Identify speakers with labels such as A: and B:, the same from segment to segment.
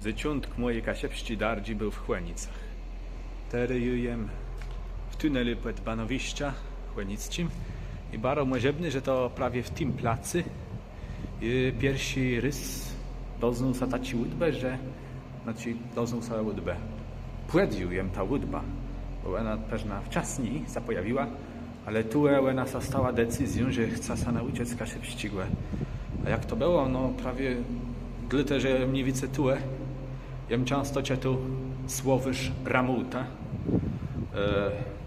A: Zyciątk mojej kasiepści dardzi był w Chłenicach. Teryjujem w tunelu pod Banowiścia Chłenickim i baro możebny, że to prawie w tym placy i pierwszy rys doznał sa taci łudbę, że doznał sa łudbę. Płediujem ta łudba, bo ona pewna wczasni sa pojawiła, ale tu ona sa stała decyzją, że chce sa nauczyć kasiepścigłe. A jak to było? No prawie dlatego, że mniej więcej tu jem często cię tu słowysz ramuta.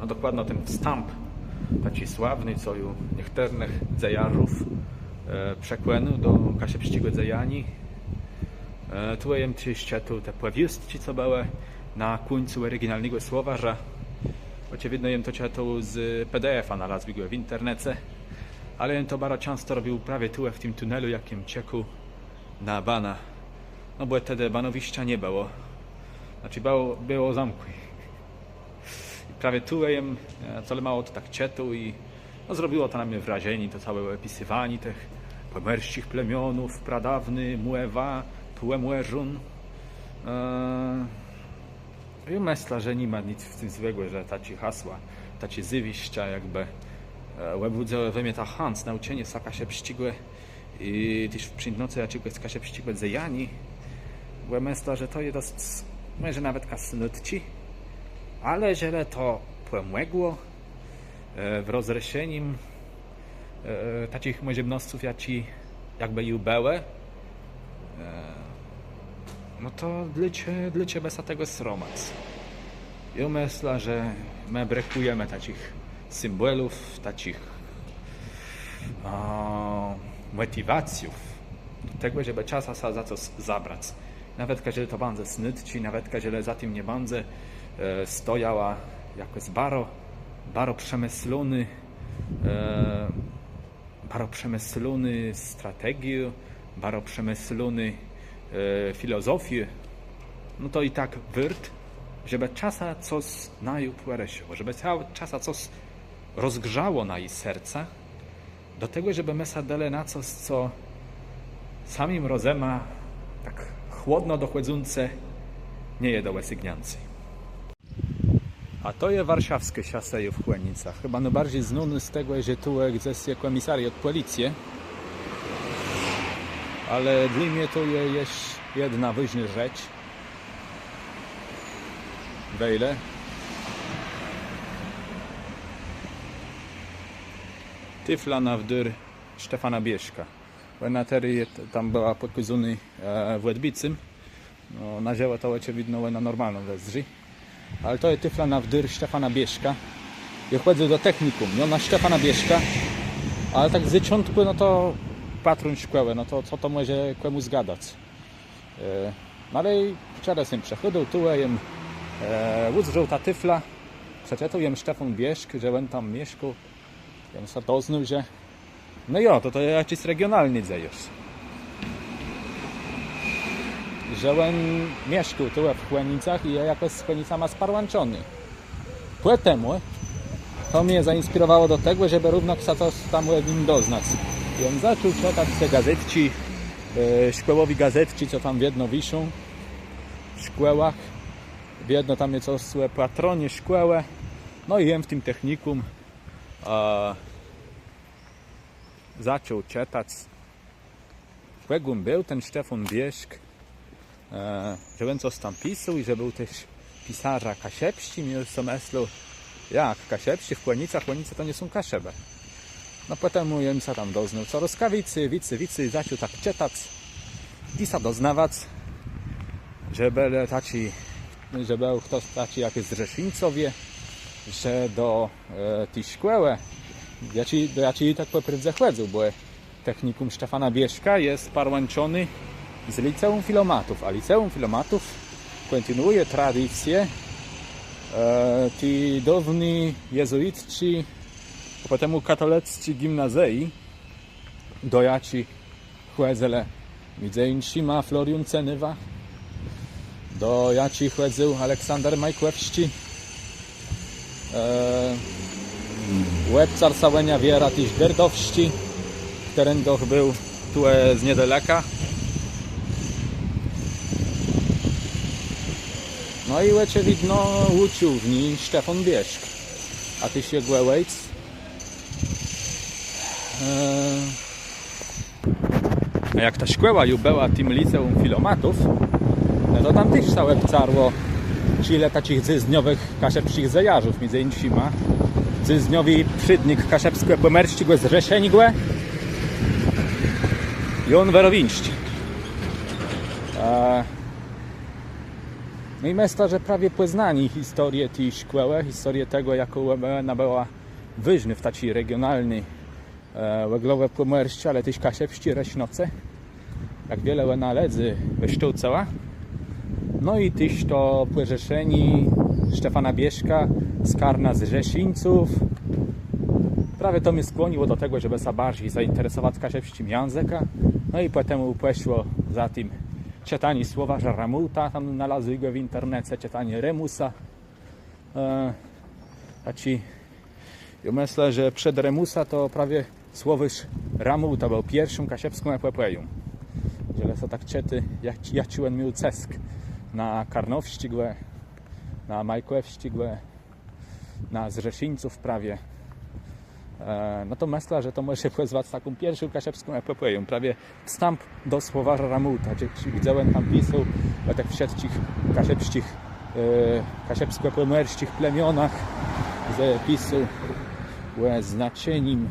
A: No dokładno ten wstęp taki sławny, co ju niektórych dzejarzów przekłenu do kasiepścigłe dzejani. Tu jem jeszcze tu te powieści, co były na końcu oryginalnego słowa, że oczywiście jem to cię tu z PDF-a znalazłem w internecie, ale jem to bardzo często robił prawie tu w tym tunelu, jakim cieku na Bana. No bo wtedy Banowiścia nie było. Znaczy było zamkły. I prawie tu jem, co mało to tak cietu i no, zrobiło to na mnie wrażenie, to całe opisywanie tych pomerścich plemionów, pradawny, muewa, tuemłeżun. I myślę, że nie ma nic w tym złego, że taci hasła, taci zywiścia jakby łebudzę we mnie ta chęć, nauczenie saka się pścigłe i też w przynocy jakiego się pścigłe zejani. Bo myślę, że to jest może nawet kasnutci, ale że to pomogło w rozreszeniem takich możebnostów jakby jubełe. No to dla ciebie sa tego sromac. Ja myślę, że my brakujemy takich symbolów, takich motywacjów do tego, żeby czasa sa za to zabrać. Nawet jeżeli to będzie snytci, nawet jeżeli za tym nie będzie stojała jakoś baro przemyslony strategię, baro przemyslony filozofię, no to i tak wyrt, żeby czasa coś na ju płeresiło, żeby czasa coś rozgrzało na jej serca, do tego, żeby my sadele na coś, co samim rozema tak chłodno dochodzące nie je do łesygniancy. A to je warszawskie siaseje w Chłenicach. Chyba najbardziej znany z tego, że tu egzesje komisariat policji. Ale dla mnie to jest jedna ważna rzecz. Wejle. Tyfla na wdyr Stefana Bieszka. Na tery tam była pokazany w Łedbicy. No, nazięła to oczywiście na normalną wersję. Ale to jest tyfla na wdyr Stefana Bieszka. Ja chodzę do technikum, no na Stefana Bieszka. Ale tak z początku, no to patron szkoły, no to co to może komu zgadać. No ale wczoraj się przechodził, tu jem łódź ta tyfla. Przeczytał jem Stefan Bieszk, że on tam mieszkał. Jem się doznał, że no jo, to jakiś regionalny dziejusz. Że on mieszkał tu w Chłenicach i jakoś z Chłenicama sparłączony. Potem to mnie zainspirowało do tego, żeby równo coś tam nim doznać. I on zaczął czytać te gazetki, szkołowi gazetki, co tam w jedno wiszą w szkołach. W jedno tam jest coś patronie szkołę. No i jem w tym technikum zaczął czytać. Kłegum był ten Stefan Bieszk, że on coś tam pisał i że był też pisarza kasiepści. Miał myślał, jak kasiepści w Chłenicach, Chłenice to nie są kaszebe. No potem mu jemca tam doznał co rozkawicy, wicy, zaczął tak czytać i sa doznawać, że był ktoś taki jak z Rzeszyńcowie, że do tej szkoły, ja ci tak poprzedzę chodzę, bo technikum Stefana Bieszka jest połączony z Liceum Filomatów, a Liceum Filomatów kontynuuje tradycję tej dawnej jezuitci, a potem katolickiej gimnazji, do jaci chodzę między innymi Florian Cenywa, do jaci chodził Aleksander Majkłewski, łebcar Sałenia Wiera też Derdowści, który był tu z niedaleka. No i oczywiście łuciówni Stefan Bieszk. A ty się głęłejc. A jak ta szkoła była tym liceum filomatów, no to tam też całe wcarło ile takich dzyzniowych kaszepskich zajarzów między innymi. Dzyzniowi przydnik kaszepskie pomerścigłe z Rzeszenigłe i on werowinści. No i myślę, że prawie poznani historię tej szkoły, historię tego, jak ona była wyżny w takiej regionalnej łeglowe pomerści, ale też kaszepści reśnoce, jak wiele ona ledzy wysztucała. No i tyś to płyrzeszeni Stefana Bieszka z Karna z Rzeszińców. Prawie to mnie skłoniło do tego, żeby się bardziej zainteresować kaszepściem języka. No i potem poszło za tym czytanie słowa Ramuta, tam znalazły go w internecie, czytanie Remusa. Ja myślę, że przed Remusa to prawie słowo Ramuta był pierwszym kaszepską epopeją. Że to tak czyty, jak czułem miał cesk na Karnowścigłe, na Majkłewścigłe, na Zrzeszyńców prawie. No to myślę, że to może pozwać taką pierwszą kaszepską epopeją. Prawie wstęp do słowa Ramuta, gdzie widziałem tam pisał o tych wszystkich kaszepsko-pomerskich plemionach, że pisał o znaczeniem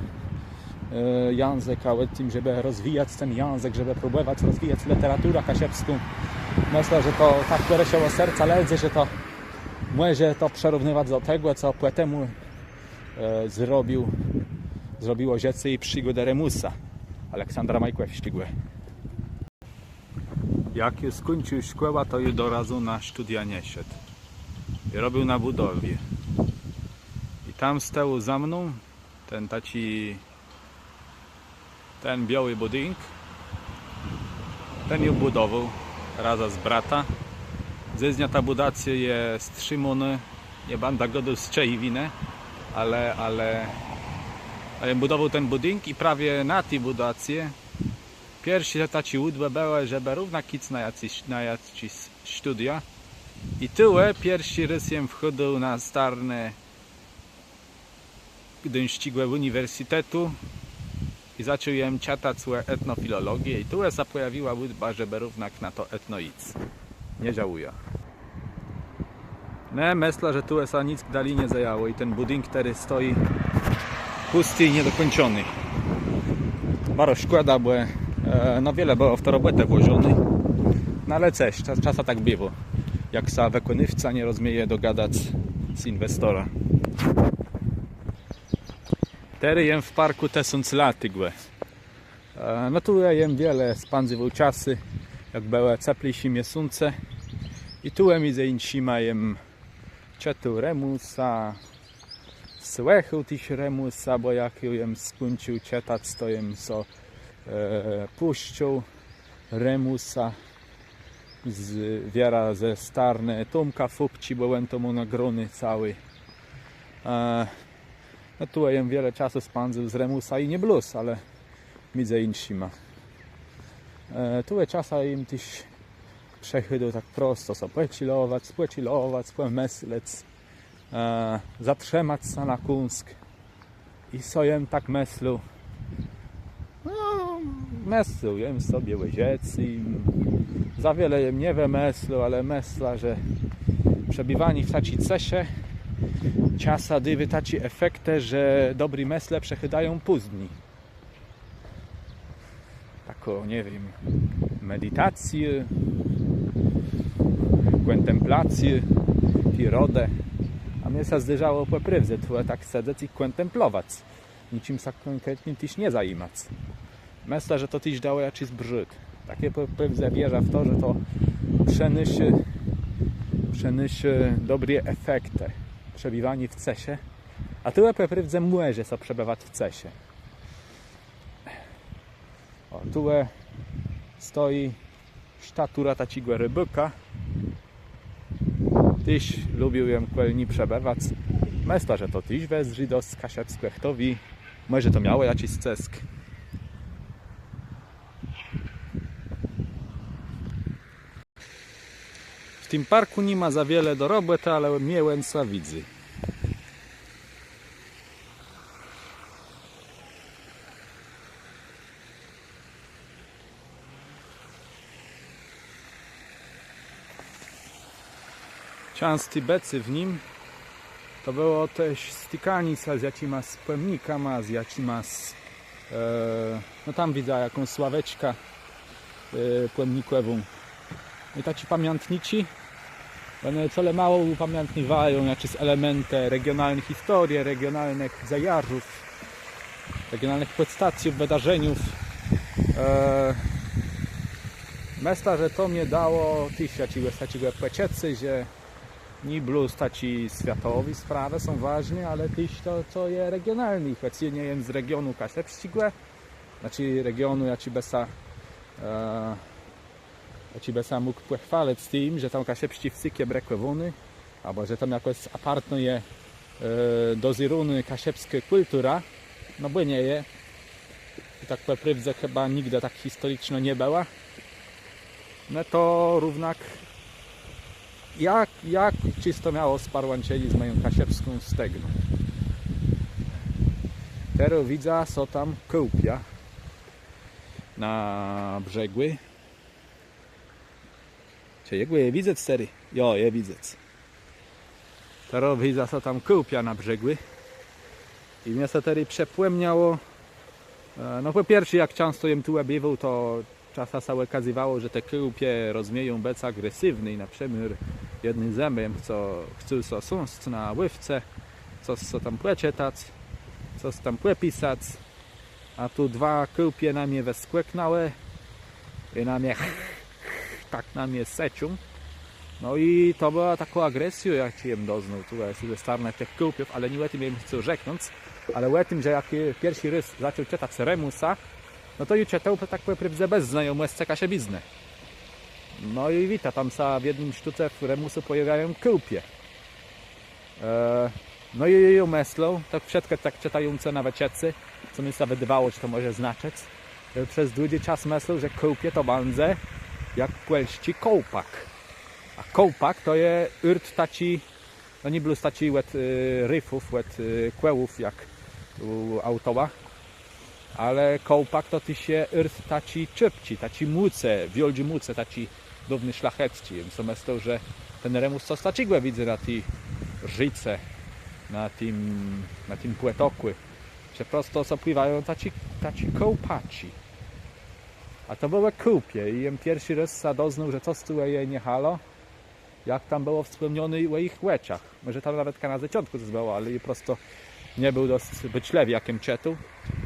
A: języka, o tym, żeby rozwijać ten język, żeby próbować rozwijać literaturę kaszepską. Myślę, że to tak poryszało serca ledzy, że to może to przerównywać do tego, co poetemu zrobiło dziecko i przygodę Remusa, Aleksandra Majkłewścigłe. Jak już skończył szkołę, to już do razu na studia nie szedł. I robił na budowie. I tam stał za mną ten biały budynek. Ten ją budował razem z brata. Zeznia ta budacja jest Szymony, nie będę go z czej winę, ale budował ten budynek i prawie na tej budacji pierwsze taci łódź były, żeby równa kic na jakieś studia. I tyle pierwszy raz jem wchodził na starne, gdy ścigłe uniwersytetu i zaczął jem czytać etnofilologię i tyle się pojawiła łódźba, żeby równak na to etnoic. Nie żałuję. No, myślę, że tu się nic dalej nie zajęło i ten budynek teraz stoi pusty i niedokończony. Baro szkoda, bo no wiele było w to robotę włożone. No ale coś, czasem tak było. Jak sa wykonawca nie rozumie dogadać z inwestora. Teraz jem w parku 1000 lat. No tu jem wiele spędził czasy, jak były cieplejsze miesiące. I tu między innymi jem czytał Remusa, słuchał też Remusa, bo jak jem skończył czytać, to jem puszczał Remusa z wiara ze starne Tomka Fupci, bo byłem to monagrony cały. No tu jem wiele czasu spędził z Remusa i nie blues, ale między innymi. Tu czasem im też przechodził tak prosto, so płecilować, pomyśleć, zatrzymać się na kunsk i so jem tak myślał. No, jem sobie łyziec i za wiele jem nie wymyślał, ale myślę, że przebywanie w takiej cesie czasem dywy takie efekty, że dobre myśle przechydają później. Taką, nie wiem, medytację, kontemplację, przyrodę. A mnie się zdarzało po prawdzie, to tak siedzieć i kontemplować. Niczym się konkretnie też nie zajmować. Myślę, że to też dało jakiś brzyd. Takie po prawdzie wierzę w to, że to przyniesie dobre efekty. Przebywanie w cesie. A tyle po prawdzie może się przebywać w cesie. O, tu stoi statura takiego rybyka. Tyś lubił ją kwelni przebywać. Myślę, że to tyś wezrzy do Kaszepskłechtowi. Może to miało jakiś cesk. W tym parku nie ma za wiele do roboty, ale miłęca widzę. Częsty becy w nim to było też stykanie z jakimiś pojemnikami, z jakimiś no tam widzę jakąś sławeczkę pojemnikową. I taci pamiętnici, one wcale mało upamiętniwają jakieś elementy regionalnych historii, regionalnych zajarzów, regionalnych podstacji, wydarzeniów. Myślę, że to mnie dało tyś takiego płeciecy, że nie plus taci światowi sprawy są ważne, ale też to, co jest regionalne. Choć nie wiem z regionu Kasepścigłe, znaczy regionu ja ci besa mógł pochwalać z tym, że tam Kasepści wsykie brekwewuny, albo że tam jakoś apartno je doziruny kasepska kultura, no bo nie je. I tak po prawdzie chyba nigdy tak historyczno nie była. No to równak jak czysto miało sparłanczeli z moją kasiepską stegną. Teraz widzę, co tam kołpia na brzegły. Czy je widzę, stary? Jo, je widzę. Teraz widzę, co tam kołpia na brzegły. I mnie się teraz przepłemniało. No po pierwsze, jak często jem tu bywał, to czasem się okazywało, że te kołpie rozmieją bec agresywny i na przemiar jednym zębem chcą sąst na ływce, co tam płecietać, co tam płepisać, a tu dwa kołpie na mnie weskłeknęły i na mnie tak na mnie secią. No i to była taką agresją, jak ci jem doznał, tu jest starne tych kołpiów, ale nie o tym jem chcę rzeknąć, ale o tym, że jak pierwszy rys zaczął czytać Remusa, no to i czytał tak naprawdę bez znajomości kasiebizny. No i wita, tam w jednym sztuce w Remusu pojawiają kołpie. No i ją myślą, tak wszystko tak czytające na weciecy, co mi się wydawało, że to może znaczyć. Przez długi czas myślą, że kołpie to banze jak płelści kołpak. A kołpak to jest urt taci, no nie było taci łet ryfów, łet kłełów jak u autoła, ale kołpak to ty się urt taci czepci, taci muce, wioldzie muce, taci dawny szlachecci. Co myślą, że ten Remus co stacigłe widzę na tej życe, na tym płetokły, że prosto zapływają taci kołpaci. A to były kołpie i jem pierwszy raz doznał, że coś tu je nie halo, jak tam było wspomniane o ich łeciach. Może tam nawet na zaciątku to było, ale prosto nie był dość byczlewy jakim czytał.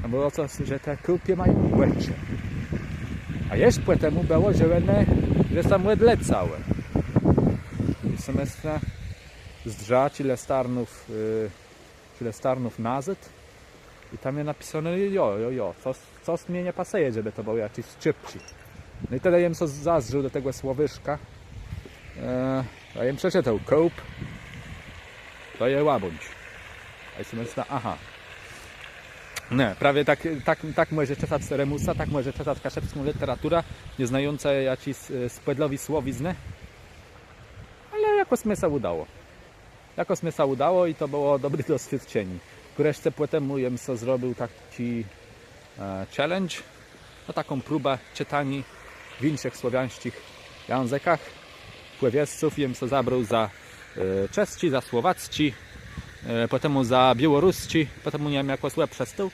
A: A było coś, że te kołpie mają łecie. A jeszcze po temu było, że są łedle całe. I semestra zdrza tyle starnów nazad. I tam jest napisane, coś mnie nie pasuje, żeby to było jakiś szybciej. No i wtedy jem co zazrzył do tego słowyszka. A jem przeczytał, kołp to je łabądź. A jestem myślę, aha. Nie, prawie tak może czytać Remusa, tak może czytać kaszepską literaturę, nie znająca jakiś spłedlowi słowiznę. Ale jakoś mi się udało. I to było dobre doświadczenie. Wreszcie potem jem co zrobił taki challenge, no taką próbę czytania w innych słowiańskich językach. Płewiesców jem co zabrał za czesci, za słowacki, potem za białorusci, potem nie wiem jakoś łeb przestał,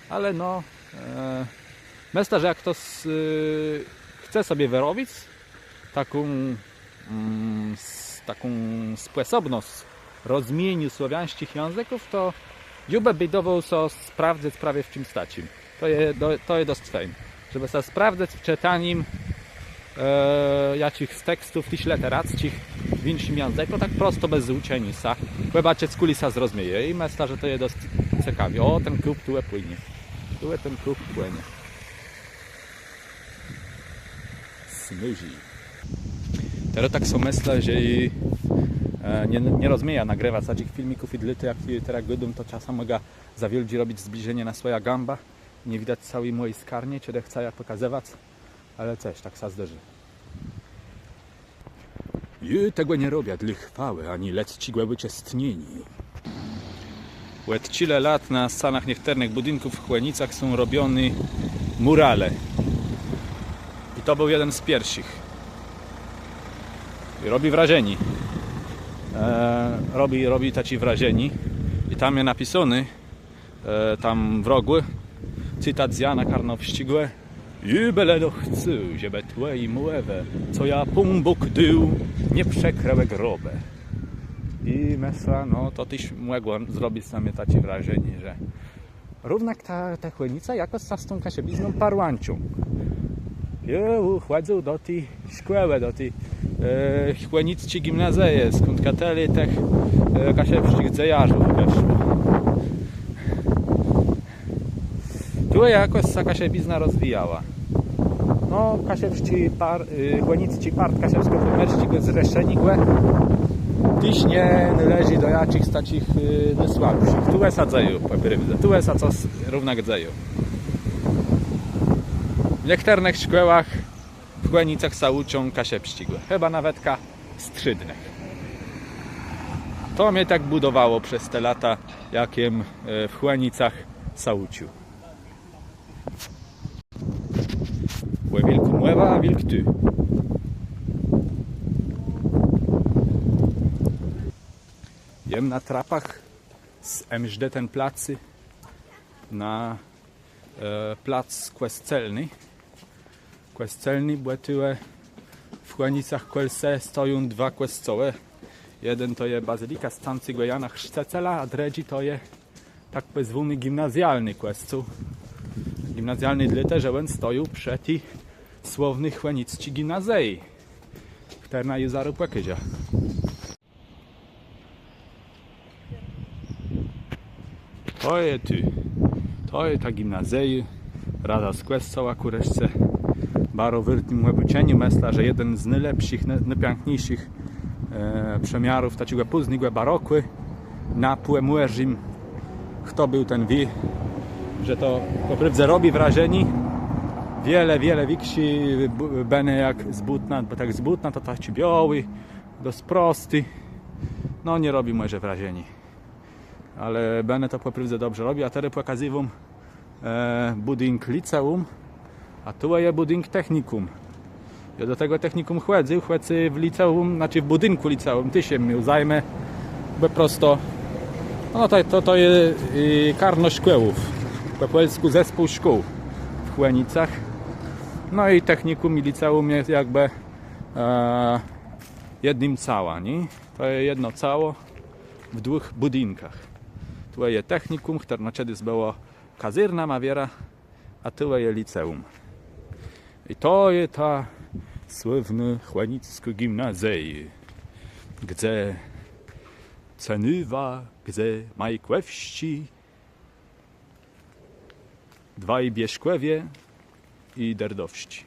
A: ale no myślę, że jak ktoś chce sobie wyrobić taką sposobność rozmieniu słowiańskich języków, to dziubę bidował co sprawdzić prawie w czym stacim. To jest dość fajne, żeby sobie sprawdzić w czytaniem jakichś tekstów tyś literackich w innym języku, tak prosto bez uczenia sa. Chyba cię z kulisa zrozumieje i myślę, że to jest dość ciekawie. O, ten klub tu płynie. Ten klub płynie. Smoothie. Teraz tak sobie myślę, że nie rozumieja nagrywać takich filmików i dlity, jak teraz godą, to czasem mogę zawieldzić robić zbliżenie na swoja gamba. Nie widać całej mojej skarnie, czy chcę ja pokazywać, ale coś tak się zdarzy. I tego nie robię dla chwały, ani lec ci głębicie stnieni. Łet cile lat na stanach niektórych budynków w Chłenicach są robione murale. I to był jeden z pierwszych. I robi wrażenie. Robi taci wrażenie. I tam jest napisany, tam w rogu, cytat z Jana Karnowścigłe. I byle do chcę, żeby tłe i mułewe, co ja pumbuk dył, nie przekręłe grobę. I myślę, no to tyś mogło zrobić same takie wrażenie, że równak ta Chłenica jakoś z tą kasiebizną parłancią. I uchładzą do tej szkoły, do tej Chłenicci gimnazeje, skąd kateli tych kasiebskich dzejarzów weszło. Tu jakoś ta kasiebizna rozwijała. No, Chłenicci part kasiebsko-pomerści go zreszeni głę. Tyś nie należy do jakich z takich słabszych. Tu sadzają po brywce, tu co równak dzeją. W niektórych szkołach w Chłenicach są uczą kasiebści głę. Chyba nawet strzydnych. To mnie tak budowało przez te lata, jakiem w Chłenicach sauciu. Łe wilku młewa, a wilk ty. Jem na trapach z MŚD ten placy na plac Kwescelny. Kwescelny, bo tyle w Chłenicach Kwelse stoją dwa kwescołe. Jeden to jest bazylika stancego Jana Chrzcecela, a drugi to jest tak zwany gimnazjalny kwescoł. Gimnazjalny dlatego, że on stoją przed słownych Chłenicci gimnazei, która na Jezaru Płekydzia. To jest ta gimnazja, rada z kwescoła kureszce, baro wyrtym łebucieniu, myślę, że jeden z najlepszych, najpiękniejszych przemiarów takiego późnego barokły na płemłerzym. Kto był, ten wie, że to poprawdze robi wrażenie. Wiele wiksi bene jak zbutna, bo tak zbutna to tak biały, dość prosty. No nie robi może wrażenie. Ale bene to poprawdze dobrze robi, a teraz pokazywam budynek liceum, a tu jest budynek technikum. Ja do tego technikum chłedzę w liceum, znaczy w budynku liceum, ty się mi zajmę, bo prosto, no to jest karno szkółów, po polsku zespół szkół w Chłenicach. No i technikum i liceum jest jakby jednym cała, nie? To jest jedno cało w dwóch budynkach. Tu jest technikum, które na kiedyś było kazyrna mawiera, a tu jest liceum. I to jest ta sławna Chłenicka gimnazja, gdzie ceniwa, gdzie majkłewści, dwaj bieszkłewie i derdowści.